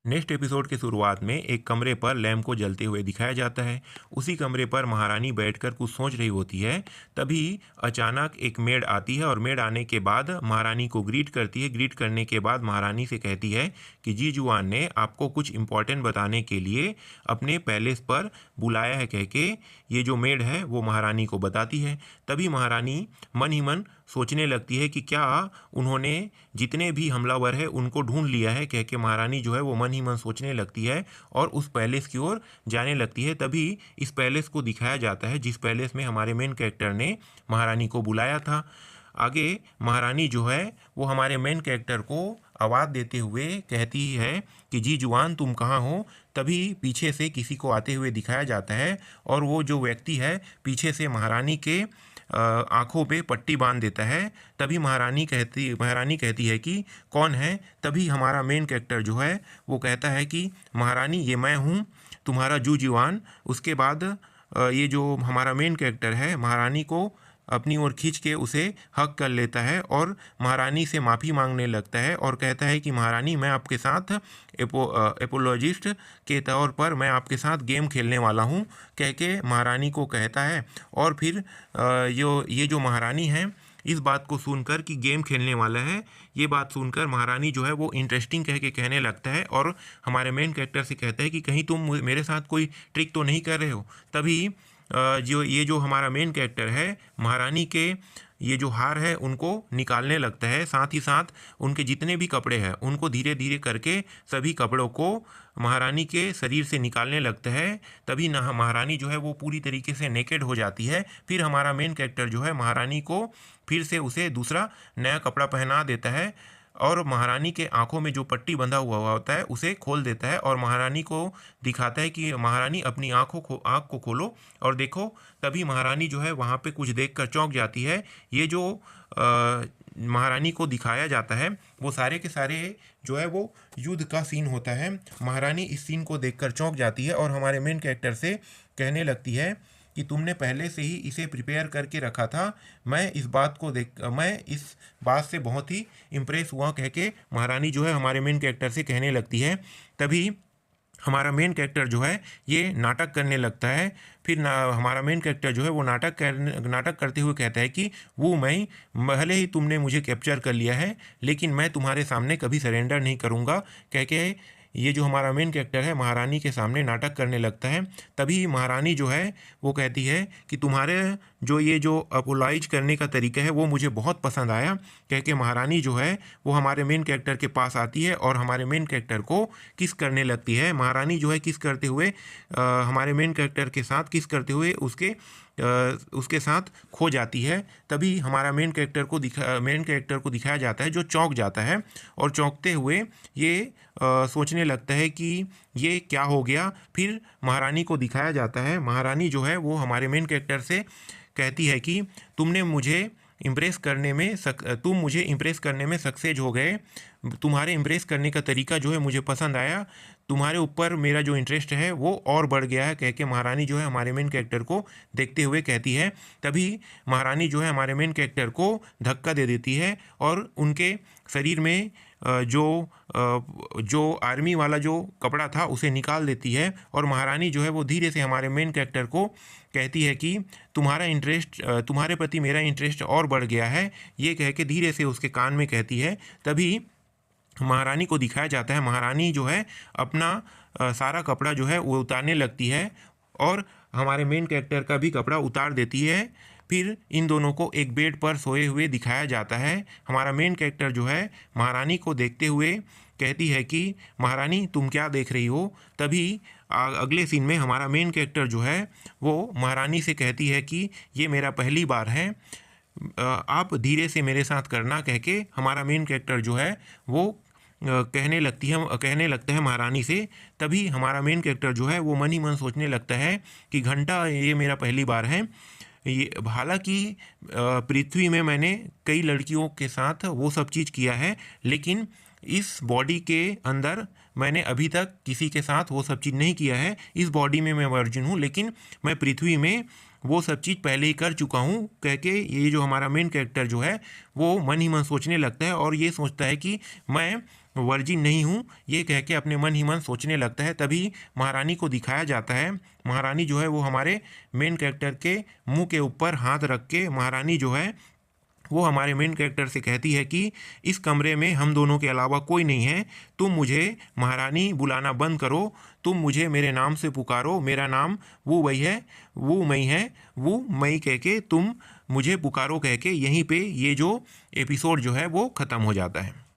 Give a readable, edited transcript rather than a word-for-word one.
Next episode के शुरुआत में एक कमरे पर लैम्प को जलते हुए दिखाया जाता है। उसी कमरे पर महारानी बैठकर कुछ सोच रही होती है। तभी अचानक एक मेड आती है और मेड आने के बाद महारानी को ग्रीट करती है। ग्रीट करने के बाद महारानी से कहती है कि जी जुआन ने आपको कुछ इम्पोर्टेंट बताने के लिए अपने पैलेस पर बुलाया है, कह के ये जो मेड है वो महारानी को बताती है। तभी महारानी मन ही मन सोचने लगती है कि क्या उन्होंने जितने भी हमलावर है उनको ढूंढ लिया है, कह के महारानी जो है वो मन ही मन सोचने लगती है और उस पैलेस की ओर जाने लगती है। तभी इस पैलेस को दिखाया जाता है जिस पैलेस में हमारे मेन कैरेक्टर ने महारानी को बुलाया था। आगे महारानी जो है वो हमारे मेन कैरेक्टर को आवाज़ देते हुए कहती है कि जी जुआन तुम कहाँ हो। तभी पीछे से किसी को आते हुए दिखाया जाता है और वो जो व्यक्ति है पीछे से महारानी के आंखों पे पट्टी बांध देता है। तभी महारानी कहती है कि कौन है। तभी हमारा मेन कैरेक्टर जो है वो कहता है कि महारानी ये मैं हूँ तुम्हारा जू जुआन। उसके बाद ये जो हमारा मेन कैरेक्टर है महारानी को अपनी ओर खींच के उसे हक कर लेता है और महारानी से माफ़ी मांगने लगता है और कहता है कि महारानी मैं आपके साथ एपोलॉजिस्ट के तौर पर मैं आपके साथ गेम खेलने वाला हूँ, कह के महारानी को कहता है। और फिर ये जो महारानी है इस बात को सुनकर कि गेम खेलने वाला है, ये बात सुनकर महारानी जो है वो इंटरेस्टिंग कह के कहने लगता है और हमारे मेन कैरेक्टर से कहता है कि कहीं तुम मेरे साथ कोई ट्रिक तो नहीं कर रहे हो। तभी जो हमारा मेन कैरेक्टर है महारानी के ये जो हार है उनको निकालने लगता है। साथ ही साथ उनके जितने भी कपड़े हैं उनको धीरे धीरे करके सभी कपड़ों को महारानी के शरीर से निकालने लगता है। तभी ना महारानी जो है वो पूरी तरीके से नेकेड हो जाती है। फिर हमारा मेन कैरेक्टर जो है महारानी को फिर से उसे दूसरा नया कपड़ा पहना देता है और महारानी के आंखों में जो पट्टी बंधा हुआ होता है उसे खोल देता है और महारानी को दिखाता है कि महारानी अपनी आंख को खोलो और देखो। तभी महारानी जो है वहाँ पे कुछ देखकर चौंक जाती है। ये जो महारानी को दिखाया जाता है वो सारे के सारे जो है वो युद्ध का सीन होता है। महारानी इस सीन को देखकर चौंक जाती है और हमारे मेन कैरेक्टर से कहने लगती है कि तुमने पहले से ही इसे प्रिपेयर करके रखा था। मैं इस बात से बहुत ही इम्प्रेस हुआ, कह के महारानी जो है हमारे मेन कैरेक्टर से कहने लगती है। तभी हमारा मेन कैरेक्टर जो है ये नाटक करने लगता है। फिर हमारा मेन कैरेक्टर जो है वो नाटक करते हुए कहता है कि वो मैं भले ही तुमने मुझे कैप्चर कर लिया है लेकिन मैं तुम्हारे सामने कभी सरेंडर नहीं करूँगा, कह के ये जो हमारा मेन कैरेक्टर है महारानी के सामने नाटक करने लगता है। तभी महारानी जो है वो कहती है कि तुम्हारे ये जो अपोलाइज करने का तरीका है वो मुझे बहुत पसंद आया, कह के महारानी जो है वो हमारे मेन कैरेक्टर के पास आती है और हमारे मेन कैरेक्टर को किस करने लगती है। महारानी जो है किस करते हुए हमारे मेन कैरेक्टर के साथ किस करते हुए उसके साथ खो जाती है। तभी हमारा मेन कैरेक्टर को दिखाया जाता है जो चौंक जाता है और चौंकते हुए ये सोचने लगता है कि ये क्या हो गया। फिर महारानी को दिखाया जाता है। महारानी जो है वो हमारे मेन कैरेक्टर से कहती है कि तुम मुझे इम्प्रेस करने में सक्सेस हो गए। तुम्हारे इम्प्रेस करने का तरीका जो है मुझे पसंद आया। तुम्हारे ऊपर मेरा जो इंटरेस्ट है वो और बढ़ गया है, कह के महारानी जो है हमारे मेन कैरेक्टर को देखते हुए कहती है। तभी महारानी जो है हमारे मेन कैरेक्टर को धक्का दे देती है और उनके शरीर में जो आर्मी वाला जो कपड़ा था उसे निकाल देती है और महारानी जो है वो धीरे से हमारे मेन कैरेक्टर को कहती है कि तुम्हारे प्रति मेरा इंटरेस्ट और बढ़ गया है, ये कह के धीरे से उसके कान में कहती है। तभी महारानी को दिखाया जाता है महारानी जो है अपना सारा कपड़ा जो है वो उतारने लगती है और हमारे मेन कैरेक्टर का भी कपड़ा उतार देती है। फिर इन दोनों को एक बेड पर सोए हुए दिखाया जाता है। हमारा मेन कैरेक्टर जो है महारानी को देखते हुए कहती है कि महारानी तुम क्या देख रही हो। तभी अगले सीन में हमारा मेन कैरेक्टर जो है वो महारानी से कहती है कि ये मेरा पहली बार है, आप धीरे से मेरे साथ करना, कह के हमारा मेन कैरेक्टर जो है वो कहने लगता है महारानी से। तभी हमारा मेन कैरेक्टर जो है वो मन ही मन सोचने लगता है कि घंटा ये मेरा पहली बार है। ये हालांकि पृथ्वी में मैंने कई लड़कियों के साथ वो सब चीज़ किया है लेकिन इस बॉडी के अंदर मैंने अभी तक किसी के साथ वो सब चीज़ नहीं किया है। इस बॉडी में मैं वर्जिन हूँ लेकिन मैं पृथ्वी में वो सब चीज़ पहले ही कर चुका हूँ, कह के ये जो हमारा मेन कैरेक्टर जो है वो मन ही मन सोचने लगता है और ये सोचता है कि मैं वर्जिन नहीं हूँ, ये कह के अपने मन ही मन सोचने लगता है। तभी महारानी को दिखाया जाता है, महारानी जो है वो हमारे मेन कैरेक्टर के मुंह के ऊपर हाथ रख के महारानी जो है वो हमारे मेन कैरेक्टर से कहती है कि इस कमरे में हम दोनों के अलावा कोई नहीं है, तुम मुझे महारानी बुलाना बंद करो, तुम मुझे मेरे नाम से पुकारो, मेरा नाम वो वही है, वो मई है, वो मई कह के तुम मुझे पुकारो कह के यहीं पे ये जो एपिसोड जो है वो ख़त्म हो जाता है।